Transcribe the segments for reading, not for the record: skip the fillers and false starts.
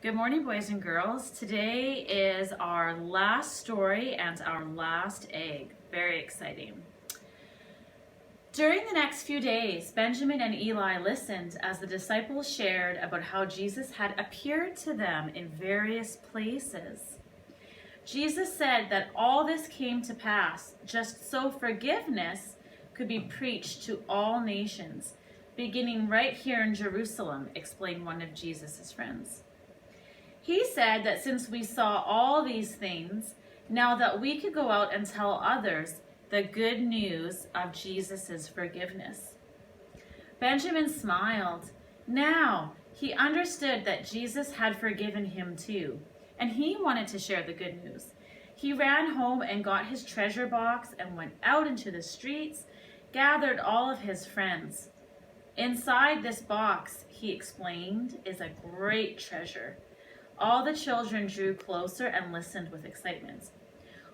Good morning, boys and girls. Today is our last story and our last egg. Very exciting. During the next few days, Benjamin and Eli listened as the disciples shared about how Jesus had appeared to them in various places. Jesus said that all this came to pass just so forgiveness could be preached to all nations, beginning right here in Jerusalem, explained one of Jesus' friends. He said that since we saw all these things, now that we could go out and tell others the good news of Jesus' forgiveness. Benjamin smiled. Now he understood that Jesus had forgiven him too, and he wanted to share the good news. He ran home and got his treasure box and went out into the streets, gathered all of his friends. Inside this box, he explained, is a great treasure. All the children drew closer and listened with excitement.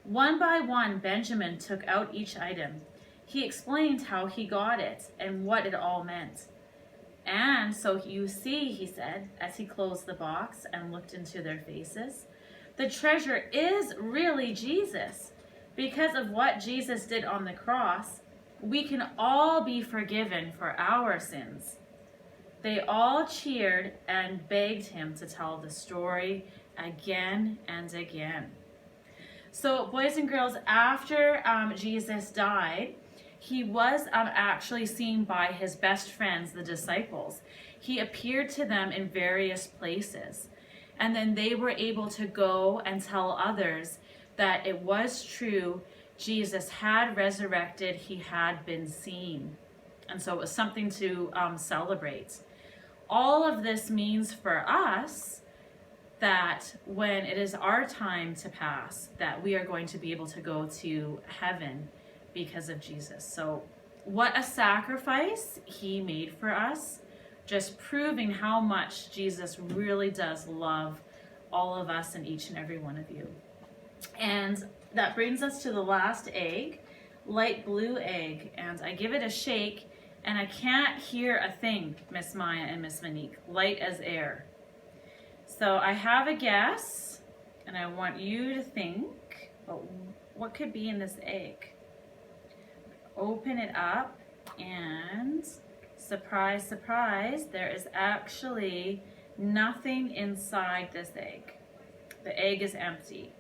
One by one, Benjamin took out each item. He explained how he got it and what it all meant. And so you see, he said, as he closed the box and looked into their faces, the treasure is really Jesus. Because of what Jesus did on the cross, we can all be forgiven for our sins. They all cheered and begged him to tell the story again and again. So, boys and girls, after Jesus died, he was actually seen by his best friends, the disciples. He appeared to them in various places. And then they were able to go and tell others that it was true. Jesus had resurrected. He had been seen. And so it was something to celebrate. All of this means for us that when it is our time to pass, that we are going to be able to go to heaven because of Jesus. So what a sacrifice he made for us, just proving how much Jesus really does love all of us and each and every one of you. And that brings us to the last egg, light blue egg. And I give it a shake. And I can't hear a thing, Miss Maya and Miss Monique, light as air. So I have a guess, and I want you to think about what could be in this egg. Open it up, and surprise, surprise, there is actually nothing inside this egg. The egg is empty.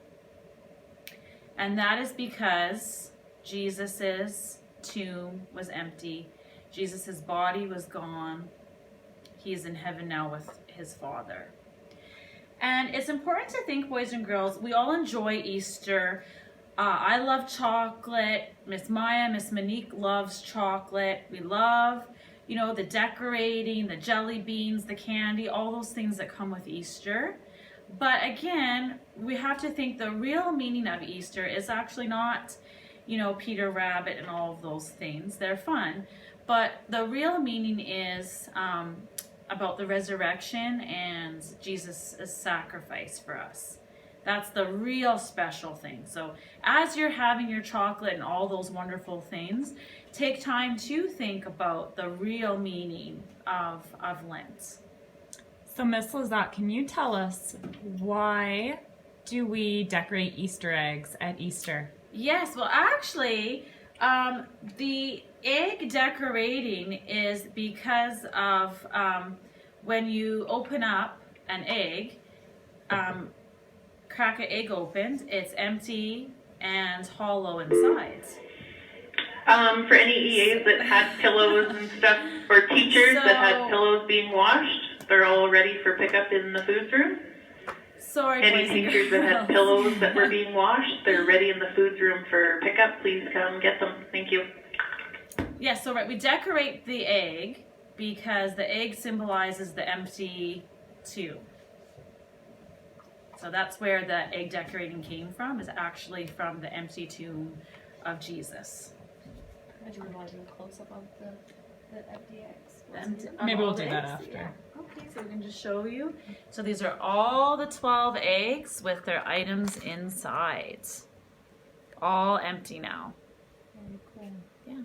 And that is because Jesus's tomb was empty. Jesus' body was gone. He is in heaven now with his Father. And it's important to think, boys and girls, we all enjoy Easter. I love chocolate. Miss Maya, Miss Monique loves chocolate. We love, the decorating, the jelly beans, the candy, all those things that come with Easter. But again, we have to think the real meaning of Easter is actually not, Peter Rabbit and all of those things. They're fun. But the real meaning is about the resurrection and Jesus' sacrifice for us. That's the real special thing. So as you're having your chocolate and all those wonderful things, take time to think about the real meaning of Lent. So Miss Lizette, can you tell us why do we decorate Easter eggs at Easter? Yes, well actually, the egg decorating is because of when you open up an egg, crack an egg open, it's empty and hollow inside. For any EAs that had pillows and stuff, or teachers that had pillows being washed, they're all ready for pickup in the foods room. Sorry, any teachers that had pillows that were being washed, they're ready in the foods room for pickup. Please come get them. Thank you. Yeah, so right, we decorate the egg because the egg symbolizes the empty tomb. So that's where the egg decorating came from, is actually from the empty tomb of Jesus. I do want to do a close-up of the empty eggs. Maybe we'll do that after. Yeah. Okay, so we can just show you. So these are all the 12 eggs with their items inside. All empty now. Very cool. Yeah.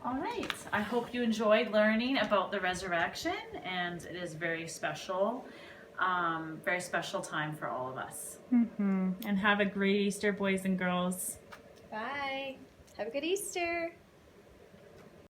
All right. I hope you enjoyed learning about the resurrection, and it is very special time for all of us. And have a great Easter, boys and girls. Bye. Have a good Easter.